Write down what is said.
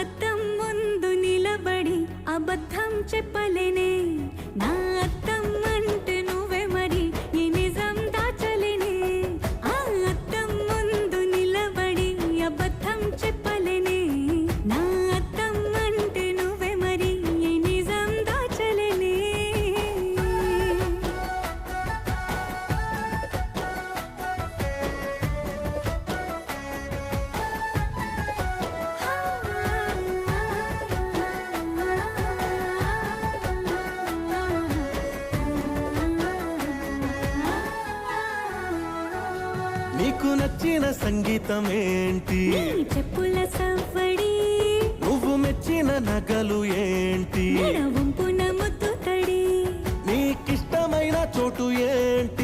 అద్దం ముందు నిలబడి అబద్ధం చెప్పలేనే నా అద్దం అంటే నువ్వే మరి ఈ నిజం దాచలేనే ఆ అద్దం ముందు నిలబడి అబద్ధం చెప్పలేనే నా అద్దం అంటే నువ్వే మరి ఈ నిజం దాచలేనే నీకు నచ్చిన సంగీతం ఏంటి నీ చెప్పుల సవ్వడి నువ్వు మెచ్చిన నగలు ఏంటి వంపున ముద్దు తడి నీకిష్టమైన చోటు ఏంటి